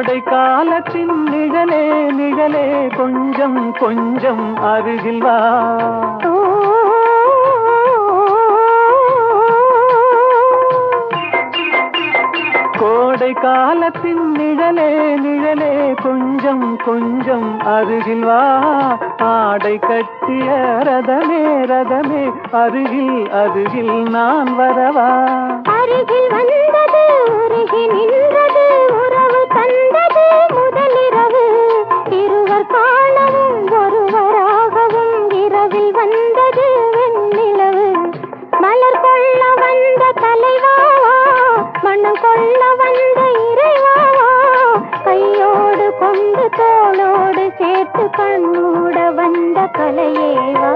கோடை காலத்தின் நிழலே நிழலே கொஞ்சம் கொஞ்சம் அருகில் வா. கோடை காலத்தின் நிழலே நிழலே கொஞ்சம் கொஞ்சம் அருகில் வா. ஆடை கட்டிய ரதமே ரதமே அருகில் அருகில் நான் வரவா. அருகில் வந்தது உருகி நின்றது உறவு தந்தது முதலிரவு. இருவர் காணவும் ஒருவராகவும் இரவில் வந்தது வெண்ணிலவு. மலர் கொள்ள வந்த தலைவாவா மனம் கொள்ள வந்த இறைவாவா. கையோடு கொண்டு தோளோடு சேர்த்து கண்மூட வந்த கலையேவா.